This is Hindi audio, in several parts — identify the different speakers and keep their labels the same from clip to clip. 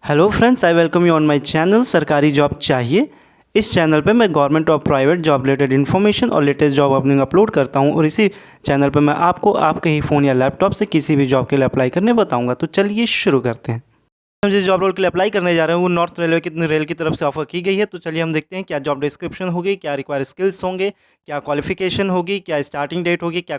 Speaker 1: Hello friends, I welcome you on my channel सरकारी जॉब चाहिए। इस चैनल पे मैं गवर्नमेंट और प्राइवेट जॉब रिलेटेड इन्फॉर्मेशन और लेटेस्ट जॉब ओपनिंग अपलोड करता हूं और इसी चैनल पे मैं आपको आपके ही फ़ोन या लैपटॉप से किसी भी जॉब के लिए अप्लाई करने बताऊंगा। तो चलिए शुरू करते हैं। हम जिस जॉब रोल के लिए अप्लाई करने जा रहे हैं वो नॉर्थ रेलवे की रेल की तरफ से ऑफर की गई है। तो चलिए हम देखते हैं क्या जॉब डिस्क्रिप्शन होगी, क्या रिक्वायर स्किल्स होंगे, क्या क्वालिफिकेशन होगी, क्या स्टार्टिंग डेट होगी, क्या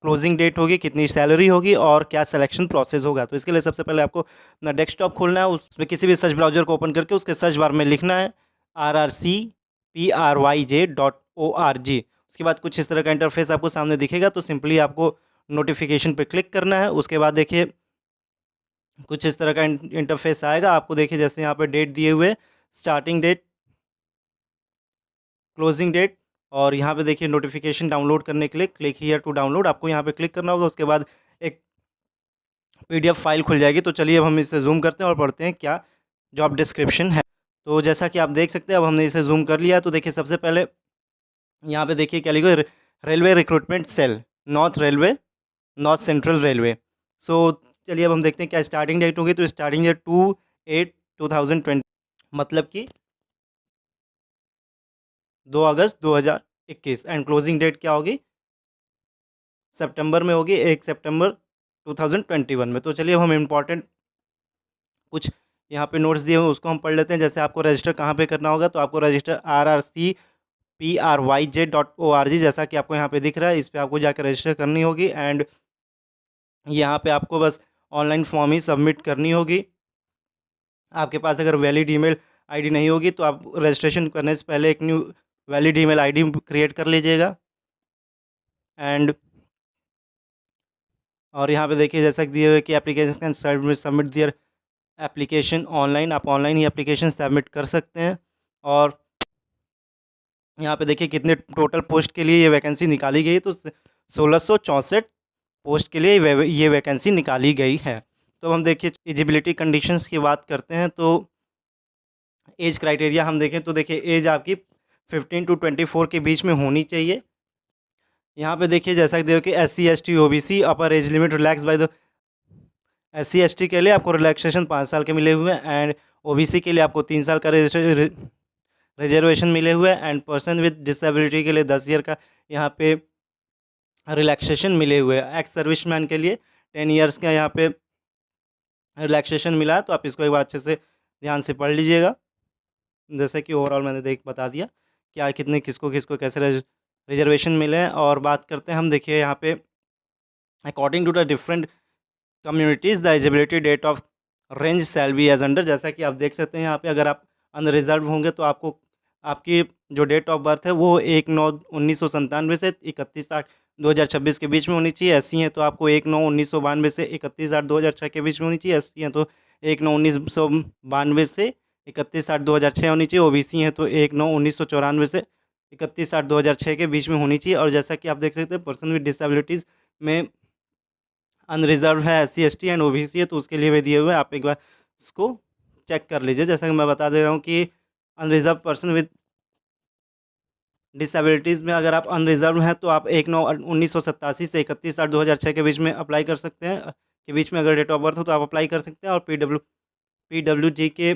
Speaker 1: क्लोजिंग डेट होगी, कितनी सैलरी होगी और क्या सिलेक्शन प्रोसेस होगा। तो इसके लिए सबसे पहले आपको अपना डेस्कटॉप खोलना है, उसमें किसी भी सर्च ब्राउजर को ओपन करके उसके सर्च बार में लिखना है rrcpryj.org। उसके बाद कुछ इस तरह का इंटरफेस आपको सामने दिखेगा। तो सिंपली आपको नोटिफिकेशन पे क्लिक करना है। उसके बाद देखिए कुछ इस तरह का इंटरफेस आएगा। आपको देखिए जैसे यहाँ पे डेट दिए हुए, स्टार्टिंग डेट, क्लोजिंग डेट, और यहाँ पे देखिए नोटिफिकेशन डाउनलोड करने के लिए क्लिक हियर टू डाउनलोड, आपको यहाँ पे क्लिक करना होगा। उसके बाद एक पीडीएफ फाइल खुल जाएगी। तो चलिए अब हम इसे जूम करते हैं और पढ़ते हैं क्या जॉब डिस्क्रिप्शन है। तो जैसा कि आप देख सकते हैं अब हमने इसे जूम कर लिया। तो देखिए सबसे पहले यहाँ पे देखिए क्या लिखा है, railway recruitment cell, north railway, north central railway. So चलिए अब हम देखते हैं क्या स्टार्टिंग डेट होगी। तो स्टार्टिंग डेट 2/8/2020, मतलब कि 2 अगस्त 2021, एंड क्लोजिंग डेट क्या होगी, सितंबर में होगी, 1 सितंबर 2021 में। तो चलिए अब हम इम्पॉर्टेंट कुछ यहाँ पे नोट्स दिए हुए उसको हम पढ़ लेते हैं। जैसे आपको रजिस्टर कहाँ पे करना होगा, तो आपको रजिस्टर rrcpryj.org, जैसा कि आपको यहाँ पे दिख रहा है, इस पर आपको जाकर रजिस्टर करनी होगी। एंड यहाँ पे आपको बस ऑनलाइन फॉर्म ही सबमिट करनी होगी। आपके पास अगर वैलिड ईमेल आईडी नहीं होगी तो आप रजिस्ट्रेशन करने से पहले एक new valid email ID create कर लीजिएगा। एंड और यहाँ पे देखिए जैसा कि दिए हुए कि application can submit their application online, आप ऑनलाइन ही एप्लीकेशन सबमिट कर सकते हैं। और यहाँ पे देखिए कितने टोटल पोस्ट के लिए ये वैकेंसी निकाली गई, तो 1664 पोस्ट के लिए ये वैकेंसी निकाली गई है। तो हम देखिए एलिजिबिलिटी कंडीशंस की बात करते हैं। तो एज क्राइटेरिया हम देखें तो देखिए एज आपकी 15 to 24 के बीच में होनी चाहिए। यहाँ पे देखिए जैसा कि देखो कि SC ST OBC upper age limit relax by the SC ST के लिए आपको रिलैक्सेशन 5 साल के मिले हुए हैं। एंड OBC के लिए आपको 3 साल का रिजर्वेशन मिले हुए हैं। एंड पर्सन विद डिसेबिलिटी के लिए 10 ईयर का यहाँ पे रिलैक्सेशन मिले हुए हैं। एक्स सर्विसमैन के लिए 10 ईयर्स का यहाँ पे रिलैक्सेशन मिला है। तो आप इसको एक बार अच्छे से ध्यान से पढ़ लीजिएगा। जैसे कि ओवरऑल मैंने बता दिया क्या कितने किसको किसको कैसे रिजर्वेशन मिले हैं। और बात करते हैं हम, देखिए यहाँ पे according to the different communities the eligibility date of range shall be as under. जैसा कि आप देख सकते हैं यहाँ पे अगर आप अनरिजर्व होंगे तो आपको आपकी जो डेट ऑफ बर्थ है वो 1/9/1997 से 31/8/2026 के बीच में होनी चाहिए। SC हैं तो आपको 1/9/1992 से 31/8/2006 के बीच में होनी चाहिए। ST हैं तो 1/9/1992 से 31/8/2006 होनी चाहिए। OBC हैं तो 1/9/1994 से 31/8/2006 के बीच में होनी चाहिए। और जैसा कि आप देख सकते हैं पर्सन विद डिसेबिलिटीज़ में अनरिजर्व है, SC ST एंड OBC है, तो उसके लिए भी दिए हुए हैं। आप एक बार इसको चेक कर लीजिए। जैसा कि मैं बता दे रहा हूँ कि अनरिजर्व पर्सन विद डिसेबिलिटीज़ में अगर आप अनरिजर्व हैं तो आप 1/9/1987 से 31/8/2006 के बीच में अप्लाई कर सकते हैं, के बीच में अगर डेट ऑफ बर्थ हो तो आप अप्लाई कर सकते हैं। और PWD के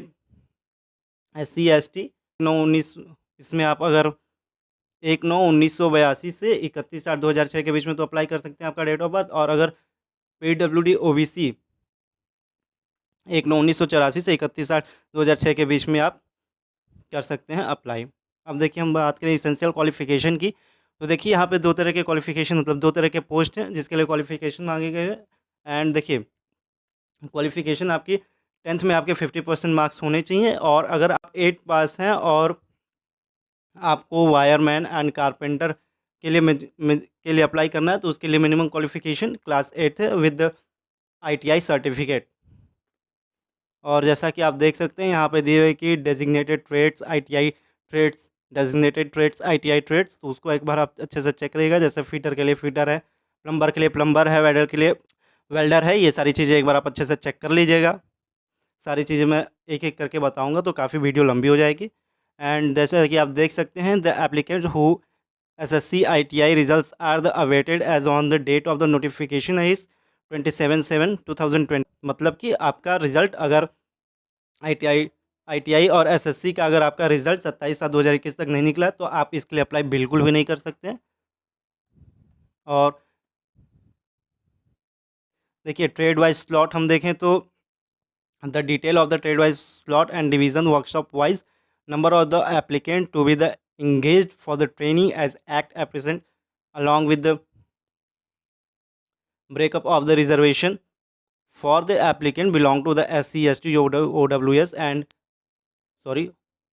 Speaker 1: SC ST 9/19 इसमें आप अगर 1/9/1982 से 31/8/2006 के बीच में तो अप्लाई कर सकते हैं आपका डेट ऑफ बर्थ। और अगर PWD OBC 1/9/1984 से 31/8/2006 के बीच में आप कर सकते हैं अप्लाई। अब देखिए हम बात करें इसेंशियल क्वालिफिकेशन की। तो देखिए यहाँ पे 2 तरह के क्वालिफिकेशन, मतलब 2 तरह के पोस्ट हैं जिसके लिए क्वालिफिकेशन मांगे गए हैं। एंड देखिए क्वालिफिकेशन आपकी 10th में आपके 50% मार्क्स होने चाहिए। और अगर आप 8 पास हैं और आपको वायरमैन एंड कारपेंटर के लिए अप्लाई करना है तो उसके लिए मिनिमम क्वालिफिकेशन क्लास 8 है विद ITI सर्टिफिकेट। और जैसा कि आप देख सकते हैं यहाँ पे दिए हुए कि designated trades ITI trades, designated trades ITI trades, तो उसको एक बार आप अच्छे से चेक करिएगा। जैसे फिटर के लिए फिटर है, प्लम्बर के लिए प्लम्बर है, वेल्डर के लिए वेल्डर है। ये सारी चीज़ें एक बार आप अच्छे से चेक कर लीजिएगा। सारी चीज़ें मैं एक एक करके बताऊँगा तो काफ़ी वीडियो लंबी हो जाएगी। एंड जैसा कि आप देख सकते हैं the applicant who SSC ITI results are the awaited as on the date of the notification is 27/7/2020, मतलब कि आपका रिज़ल्ट अगर ITI ITI और SSC का अगर आपका रिजल्ट 27/7/2021 तक नहीं निकला तो आप इसके लिए अप्लाई बिल्कुल भी नहीं कर सकते हैं। और देखिए ट्रेड वाइज स्लॉट हम देखें तो the detail of the trade wise slot and division workshop wise number of the applicant to be the engaged for the training as act present along with the breakup of the reservation for the applicant belong to the SC ST OWS and sorry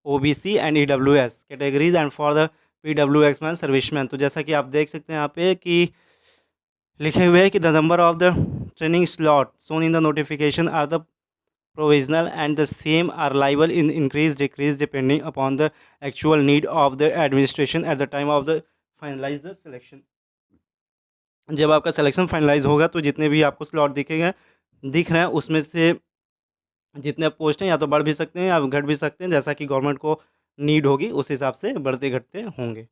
Speaker 1: OBC and EWS categories and for the PWX man serviceman। तो जैसा कि आप देख सकते हैं यहाँ पे कि लिखे हुए है कि the number of the training slot shown in the notification are the provisional and the same are liable in increase decrease depending upon the actual need of the administration at the time of the finalize the selection। जब आपका सिलेक्शन फाइनलाइज होगा तो जितने भी आपको स्लॉट दिख रहे हैं उसमें से जितने पोस्ट हैं या तो बढ़ भी सकते हैं या घट भी सकते हैं, जैसा कि गवर्नमेंट को नीड होगी उस हिसाब से बढ़ते घटते होंगे।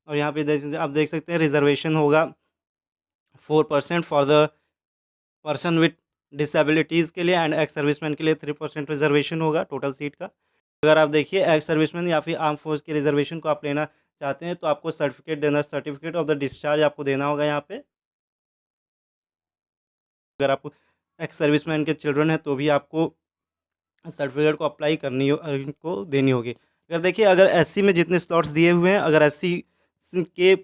Speaker 1: और यहाँ पे आप देख सकते हैं रिजर्वेशन होगा 4% for the person with disabilities के लिए एंड एक्स सर्विसमैन के लिए 3% रिजर्वेशन होगा टोटल सीट का। अगर आप देखिए एक्स सर्विसमैन या फिर आर्म फोर्स के रिजर्वेशन को आप लेना चाहते हैं तो आपको सर्टिफिकेट ऑफ द डिस्चार्ज आपको देना होगा यहाँ पे। अगर आप एक्स सर्विसमैन के चिल्ड्रन हैं तो भी आपको सर्टिफिकेट को अप्लाई करनी को देनी होगी। अगर देखिए अगर एससी में जितने स्लॉट्स दिए हुए हैं, अगर एससी के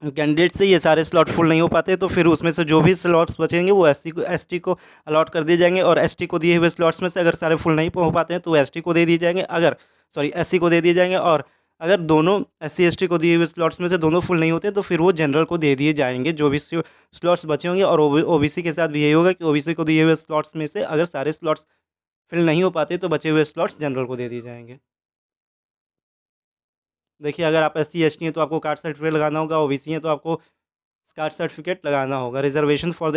Speaker 1: कैंडिडेट से ये सारे स्लॉट फुल नहीं हो पाते तो फिर उसमें से जो भी स्लॉट्स बचेंगे वो एसटी को अलॉट कर दिए जाएंगे। और एसटी को दिए हुए स्लॉट्स में से अगर सारे फुल नहीं हो पाते हैं तो एसटी को दे दिए जाएंगे, अगर एससी को दे दिए जाएंगे। और अगर दोनों एससी एसटी को दिए हुए स्लॉट्स में से दोनों फुल नहीं होते तो फिर वो जनरल को दे दिए जाएंगे जो भी स्लॉट्स बचे होंगे। और ओबीसी के साथ भी यही होगा कि ओबीसी को दिए हुए स्लॉट्स में से अगर सारे स्लॉट्स फिल नहीं हो पाते तो बचे हुए स्लॉट्स जनरल को दे दिए जाएंगे। देखिए अगर आप एससी एसटी हैं तो आपको कास्ट सर्टिफिकेट लगाना होगा, ओबीसी हैं तो आपको कास्ट सर्टिफिकेट लगाना होगा। Reservation for the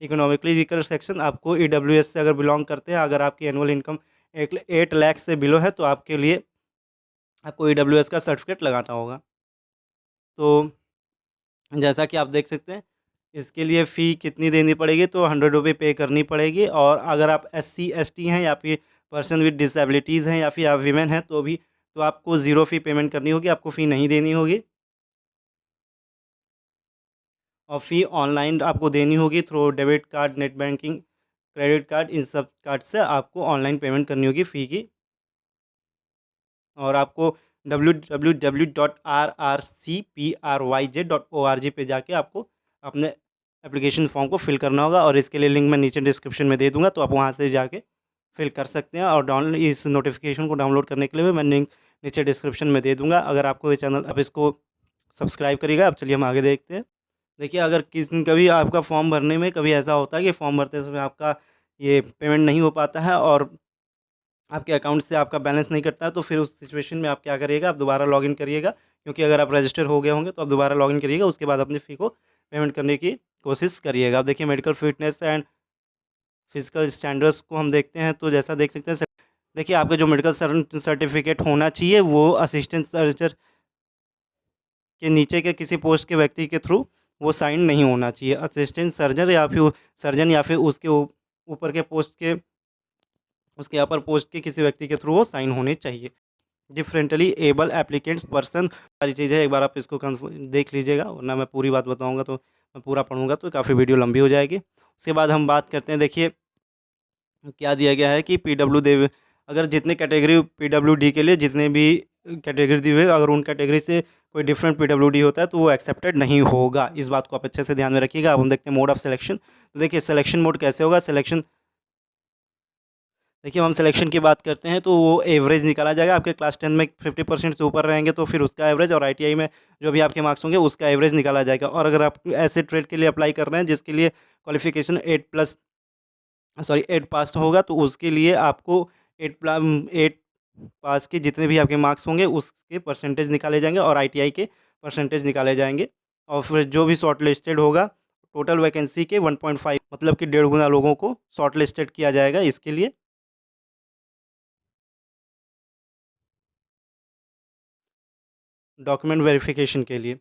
Speaker 1: economically weaker section आपको ईडब्ल्यूएस से अगर बिलोंग करते हैं, अगर आपकी एनुअल इनकम 8 लाख से बिलो है तो आपके लिए आपको ईडब्ल्यूएस का सर्टिफिकेट लगाना होगा। तो जैसा कि आप देख सकते हैं इसके लिए फ़ी कितनी देनी पड़ेगी, तो 100 रुपये पे करनी पड़ेगी। और अगर आप SC ST हैं या फिर पर्सन विद डिसेबिलिटीज़ हैं या फिर आप वीमेन हैं तो आपको ज़ीरो फ़ी पेमेंट करनी होगी, आपको फ़ी नहीं देनी होगी। और फ़ी ऑनलाइन आपको देनी होगी through debit card, net banking, credit card, इन सब कार्ड से आपको ऑनलाइन पेमेंट करनी होगी फ़ी की। और आपको www.rrcpryj.org पे जाके आपको अपने एप्लीकेशन फॉर्म को फिल करना होगा। और इसके लिए लिंक मैं नीचे डिस्क्रिप्शन में दे दूँगा, तो आप वहाँ से जाके फिल कर सकते हैं। और इस नोटिफिकेशन को डाउनलोड करने के लिए भी मैं लिंक नीचे डिस्क्रिप्शन में दे दूँगा। अगर आपको ये चैनल आप इसको सब्सक्राइब करिएगा। अब चलिए हम आगे देखते हैं। देखिए अगर कभी आपका फॉर्म भरने में कभी ऐसा होता है कि फॉर्म भरते समय आपका ये पेमेंट नहीं हो पाता है और आपके अकाउंट से आपका बैलेंस नहीं कटता है, तो फिर उस सिचुएशन में आप क्या करिएगा, आप दोबारा लॉगिन करिएगा। क्योंकि अगर आप रजिस्टर हो गए होंगे तो आप दोबारा लॉगिन करिएगा, उसके बाद अपनी फ़ी को पेमेंट करने की कोशिश करिएगा। अब देखिए medical fitness and physical standards को हम देखते हैं, तो जैसा देख सकते हैं देखिए आपका जो मेडिकल सर्टिफिकेट होना चाहिए वो असिस्टेंट सर्जन के नीचे के किसी पोस्ट के व्यक्ति के थ्रू वो साइन नहीं होना चाहिए। असिस्टेंट सर्जन या फिर उसके ऊपर के पोस्ट के उसके अपर पोस्ट के किसी व्यक्ति के थ्रू वो साइन होने चाहिए। डिफरेंटली एबल एप्लीकेंट्स पर्सन सारी चीज़ें एक बार आप इसको देख लीजिएगा, वरना मैं पूरी बात बताऊंगा तो मैं पूरा पढ़ूंगा तो काफ़ी वीडियो लंबी हो जाएगी। उसके बाद हम बात करते हैं, देखिए क्या दिया गया है कि अगर जितने कैटेगरी PWD के लिए जितने भी कैटेगरी दी हुई है, अगर उन कैटेगरी से कोई डिफरेंट PWD होता है तो वो एक्सेप्टेड नहीं होगा। इस बात को आप अच्छे से ध्यान में रखिएगा। अब हम देखते हैं मोड ऑफ सिलेक्शन। तो देखिए सिलेक्शन मोड कैसे होगा। देखिए हम सिलेक्शन की बात करते हैं तो वो एवरेज निकाला जाएगा। आपके क्लास 10 में 50% से ऊपर रहेंगे तो फिर उसका एवरेज, और ITI में जो भी आपके मार्क्स होंगे उसका एवरेज निकाला जाएगा। और अगर आप ऐसे ट्रेड के लिए अप्लाई कर रहे हैं जिसके लिए क्वालिफिकेशन 8 पास होगा तो उसके लिए आपको 8 पास के जितने भी आपके मार्क्स होंगे उसके परसेंटेज निकाले जाएंगे और ITI के परसेंटेज निकाले जाएंगे। और फिर जो भी शॉर्ट लिस्टेड होगा टोटल वैकेंसी के 1.5 मतलब कि 1.5 गुना लोगों को शॉर्ट लिस्टेड किया जाएगा इसके लिए। डॉक्यूमेंट वेरिफिकेशन के लिए।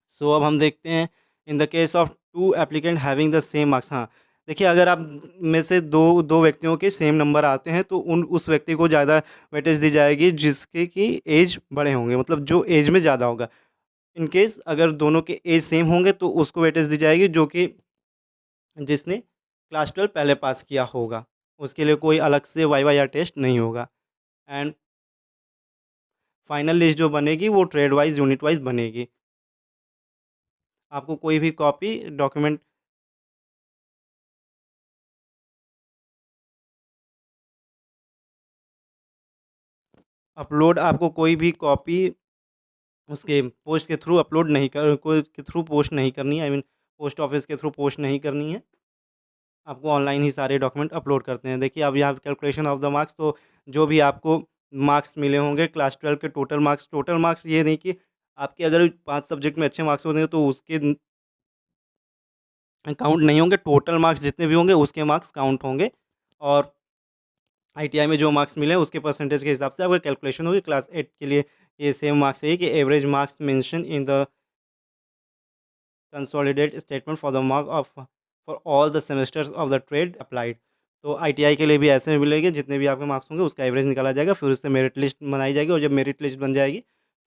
Speaker 1: सो अब हम देखते हैं in the case of two applicant having the same marks. हाँ, देखिए अगर आप में से दो दो व्यक्तियों के सेम नंबर आते हैं तो उस व्यक्ति को ज़्यादा वेटेज दी जाएगी जिसके की एज बड़े होंगे, मतलब जो एज में ज़्यादा होगा। इन केस अगर दोनों के एज सेम होंगे तो उसको वेटेज दी जाएगी जो कि जिसने क्लास 12 पहले पास किया होगा। उसके लिए कोई अलग से वाइवा या टेस्ट नहीं होगा। एंड फाइनल लिस्ट जो बनेगी वो ट्रेड वाइज यूनिट वाइज बनेगी। आपको कोई भी कॉपी डॉक्यूमेंट अपलोड आपको कोई भी कॉपी उसके पोस्ट के थ्रू अपलोड नहीं कर कोई के थ्रू पोस्ट नहीं करनी है, आई मीन पोस्ट ऑफिस के थ्रू पोस्ट नहीं करनी है। आपको ऑनलाइन ही सारे डॉक्यूमेंट अपलोड करते हैं। देखिए अब यहाँ कैलकुलेशन ऑफ द मार्क्स, तो जो भी आपको मार्क्स मिले होंगे क्लास 12 के टोटल मार्क्स ये नहीं कि आपके अगर 5 सब्जेक्ट में अच्छे मार्क्स होते हैं तो उसके काउंट नहीं होंगे, टोटल मार्क्स जितने भी होंगे उसके मार्क्स काउंट होंगे। और आईटीआई में जो मार्क्स मिले हैं उसके परसेंटेज के हिसाब से आपका कैलकुलेशन होगी। क्लास 8 के लिए ये सेम मार्क्स है कि average marks mention in the consolidate statement for the mark of for all the semesters of the trade applied. तो आईटीआई के लिए भी ऐसे मिलेंगे, जितने भी आपके मार्क्स होंगे उसका एवरेज निकाला जाएगा, फिर उससे मेरिट लिस्ट बनाई जाएगी और जब मेरिट लिस्ट बन जाएगी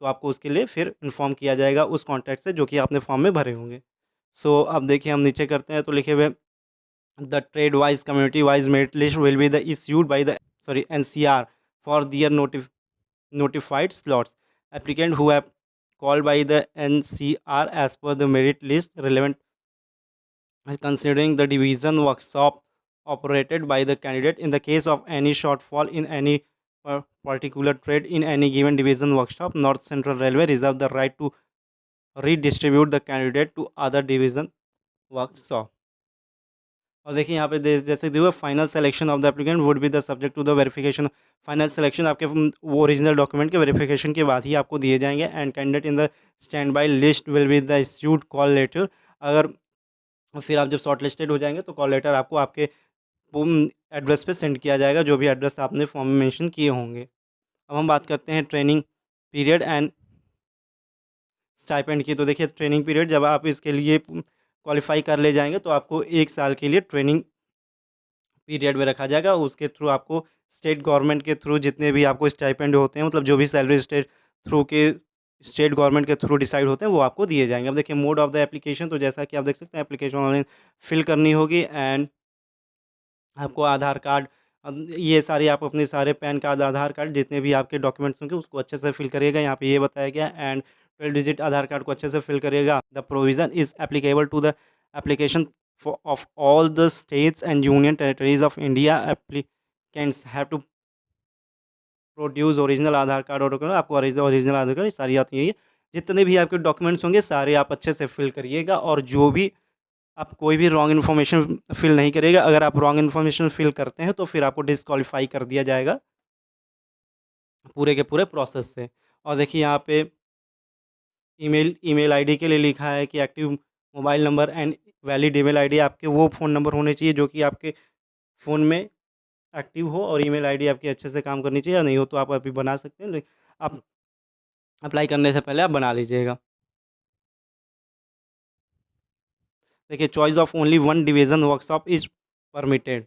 Speaker 1: तो आपको उसके लिए फिर इन्फॉर्म किया जाएगा उस कॉन्टैक्ट से जो कि आपने फॉर्म में भरे होंगे। सो अब देखिए हम नीचे करते हैं तो लिखे हुए the trade wise community wise merit list will be the issued by the NCR for their notified slots. Applicant who have called by the NCR as per the merit list relevant considering the division workshop operated by the candidate. In the case of any shortfall in any particular trade in any given division workshop, North Central Railway reserve the right to redistribute the candidate to other division workshop. और देखिए यहाँ पे जैसे दिया हुआ final selection of the applicant would be the subject to the verification. Final selection आपके वो ओरिजिनल डॉक्यूमेंट के वेरिफिकेशन के बाद ही आपको दिए जाएंगे। And candidate in the stand by list will be the issued call letter. अगर फिर आप जब शॉर्ट लिस्टेड हो जाएंगे तो कॉल लेटर आपको आपके एड्रेस पे सेंड किया जाएगा, जो भी एड्रेस आपने फॉर्म में मेंशन किए होंगे। अब हम बात करते हैं ट्रेनिंग पीरियड एंड स्टाइपेंड की। तो देखिए ट्रेनिंग पीरियड जब आप इसके लिए क्वालिफाई कर ले जाएंगे तो आपको 1 साल के लिए ट्रेनिंग पीरियड में रखा जाएगा। उसके थ्रू आपको स्टेट गवर्नमेंट के थ्रू जितने भी आपको स्टाइपेंड होते हैं, मतलब जो भी सैलरी स्टेट गवर्नमेंट के थ्रू डिसाइड होते हैं वो आपको दिए जाएंगे। अब देखिए मोड ऑफ द एप्लीकेशन, तो जैसा कि आप देख सकते हैं एप्लीकेशन ऑनलाइन फिल करनी होगी। एंड आपको आधार कार्ड, ये सारी आप अपने सारे पैन कार्ड, आधार कार्ड, जितने भी आपके डॉक्यूमेंट्स होंगे उसको अच्छे से फिल करिएगा, यहाँ पे ये बताया गया। एंड 12 डिजिट आधार कार्ड को अच्छे से फिल करिएगा। The provision is applicable to the application of all the states and union territories of India. Applicants have to produce original Aadhaar card और डॉक्यूमेंट। आपको ओरिजिनल आधार कार्ड सारी आती है। जितने भी आपके डॉक्यूमेंट्स होंगे सारे आप अच्छे से फिल करिएगा। और जो भी आप कोई भी रॉन्ग इन्फॉर्मेशन फिल नहीं करिएगा। अगर आप रॉन्ग इन्फॉर्मेशन फिल करते हैं तो फिर आपको डिस्क्वालीफाई कर दिया जाएगा पूरे के पूरे प्रोसेस से। और देखिए यहाँ पे ईमेल आईडी के लिए लिखा है कि active mobile number and valid email ID. आपके वो फ़ोन नंबर होने चाहिए जो कि आपके फ़ोन में एक्टिव हो, और ईमेल आईडी आपकी अच्छे से काम करनी चाहिए। नहीं हो तो आप अभी बना सकते हैं, लेकिन आप अप्लाई करने से पहले आप बना लीजिएगा। देखिए choice of only one division workshop is permitted.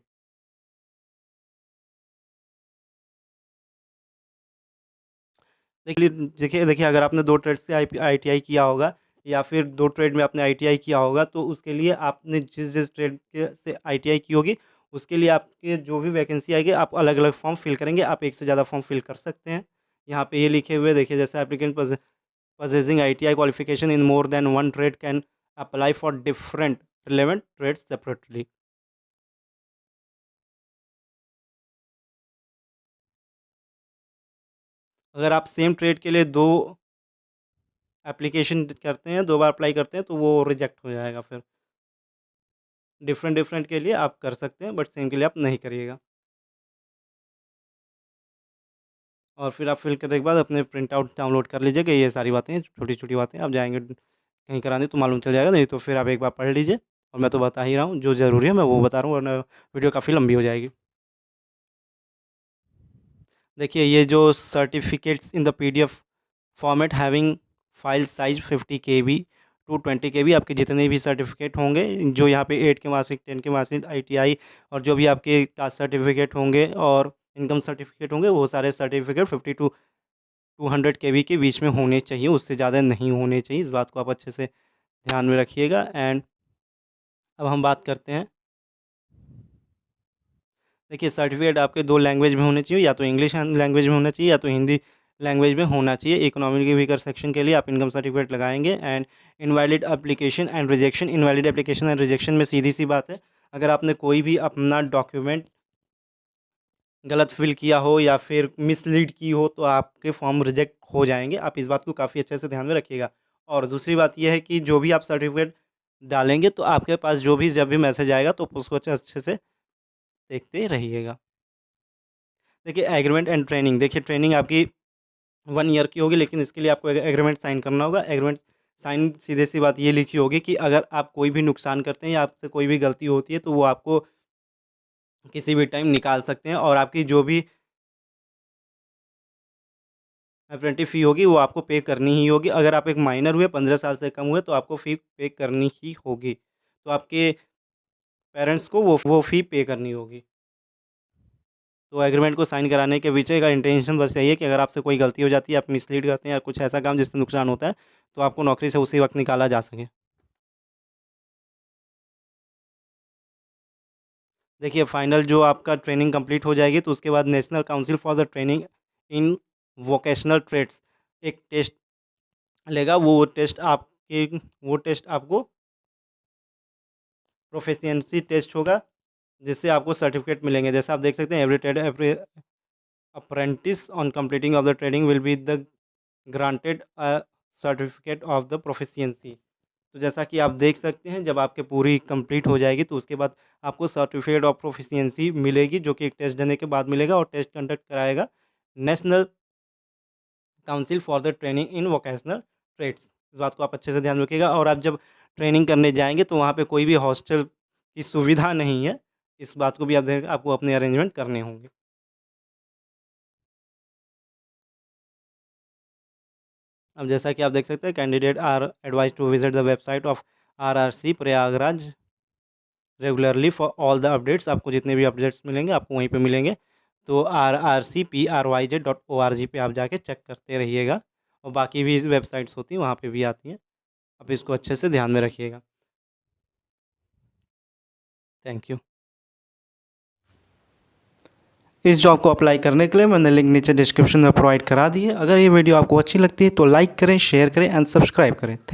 Speaker 1: देखिए अगर आपने 2 ट्रेड से आईटीआई किया होगा या फिर 2 ट्रेड में आपने आईटीआई किया होगा तो उसके लिए आपने जिस ट्रेड के से आईटीआई की होगी उसके लिए आपके जो भी वैकेंसी आएगी आप अलग अलग फॉर्म फिल करेंगे। आप एक से ज़्यादा फॉर्म फिल कर सकते हैं। यहाँ पे ये लिखे हुए देखिए, जैसे applicant possessing ITI qualification in more than one trade can apply for different relevant trades separately. अगर आप सेम ट्रेड के लिए 2 एप्लीकेशन करते हैं, 2 बार अप्लाई करते हैं तो वो रिजेक्ट हो जाएगा। फिर डिफरेंट के लिए आप कर सकते हैं बट सेम के लिए आप नहीं करिएगा। और फिर आप फिल करने के बाद अपने प्रिंट आउट डाउनलोड कर लीजिएगा। ये सारी बातें छोटी-छोटी बातें आप जाएँगे कहीं कराने तो मालूम चल जाएगा, नहीं तो फिर आप एक बार पढ़ लीजिए। और मैं तो बता ही रहा हूँ, जो ज़रूरी है मैं वो बता रहा हूँ, वरना वीडियो काफ़ी लंबी हो जाएगी। देखिए ये जो certificates in the PDF format having file size 50 KB to 20 KB आपके जितने भी सर्टिफिकेट होंगे, जो यहाँ पे 8 के मार्कशीट, 10 के मार्कशीट, ITI और जो भी आपके कास्ट सर्टिफिकेट होंगे और इनकम सर्टिफिकेट होंगे, वो सारे सर्टिफिकेट 50 टू 200 KB के बीच में होने चाहिए, उससे ज़्यादा नहीं होने चाहिए। इस बात को आप अच्छे से ध्यान में रखिएगा। एंड अब हम बात करते हैं, देखिए सर्टिफिकेट आपके 2 लैंग्वेज में होने चाहिए, या तो इंग्लिश लैंग्वेज में होना चाहिए या तो हिंदी लैंग्वेज में होना चाहिए। इकोनॉमिक वीकर सेक्शन के लिए आप इनकम सर्टिफिकेट लगाएंगे। And invalid application and rejection, invalid application and rejection में सीधी सी बात है, अगर आपने कोई भी अपना डॉक्यूमेंट गलत फिल किया हो या फिर मिसलीड की हो तो आपके फॉर्म रिजेक्ट हो जाएंगे। आप इस बात को काफ़ी अच्छे से ध्यान में रखिएगा। और दूसरी बात यह है कि जो भी आप सर्टिफिकेट डालेंगे तो आपके पास जो भी जब भी मैसेज आएगा तो उसको अच्छे से देखते रहिएगा। देखिए एग्रीमेंट एंड ट्रेनिंग, देखिए ट्रेनिंग आपकी 1 ईयर की होगी, लेकिन इसके लिए आपको एग्रीमेंट साइन करना होगा। एग्रीमेंट साइन सीधे सी बात ये लिखी होगी कि अगर आप कोई भी नुकसान करते हैं या आपसे कोई भी गलती होती है तो वो आपको किसी भी टाइम निकाल सकते हैं, और आपकी जो भी अप्रेंटिस फ़ी होगी वो आपको पे करनी ही होगी। अगर आप एक माइनर हुए, 15 साल से कम हुए, तो आपको फ़ी पे करनी ही होगी। तो आपके पेरेंट्स को वो फ़ी पे करनी होगी। तो एग्रीमेंट को साइन कराने के पीछे का इंटेंशन बस यही है कि अगर आपसे कोई गलती हो जाती है, आप मिसलीड करते हैं या कुछ ऐसा काम जिससे नुकसान होता है, तो आपको नौकरी से उसी वक्त निकाला जा सके। देखिए फाइनल जो आपका ट्रेनिंग कंप्लीट हो जाएगी तो उसके बाद national council for the training in vocational trades एक टेस्ट लेगा। वो टेस्ट आपको प्रोफिशिएंसी टेस्ट होगा, जिससे आपको सर्टिफिकेट मिलेंगे। जैसे आप देख सकते हैं, every apprentice on completing of the training will be the granted a certificate of the proficiency. तो जैसा कि आप देख सकते हैं, जब आपके पूरी कंप्लीट हो जाएगी तो उसके बाद आपको सर्टिफिकेट ऑफ प्रोफिशिएंसी मिलेगी, जो कि एक टेस्ट देने के बाद मिलेगा, और टेस्ट कंडक्ट कराएगा national council for the training in vocational trades. इस बात को आप अच्छे से ध्यान रखिएगा। और आप जब ट्रेनिंग करने जाएंगे तो वहाँ पे कोई भी हॉस्टल की सुविधा नहीं है, इस बात को भी आप देख, आपको अपने अरेंजमेंट करने होंगे। अब जैसा कि आप देख सकते हैं, candidate are advise to visit the website of RRC Prayagraj regularly for all the updates. आपको जितने भी अपडेट्स मिलेंगे आपको वहीं पे मिलेंगे। तो rrcpryj.org पे आप जाके चेक करते रहिएगा, और बाकी भी वेबसाइट्स होती हैं वहाँ पे भी आती हैं। आप इसको अच्छे से ध्यान में रखिएगा। Thank you. इस जॉब को अप्लाई करने के लिए मैंने लिंक नीचे डिस्क्रिप्शन में प्रोवाइड करा दी है। अगर ये वीडियो आपको अच्छी लगती है तो लाइक करें, शेयर करें एंड सब्सक्राइब करें। थैंक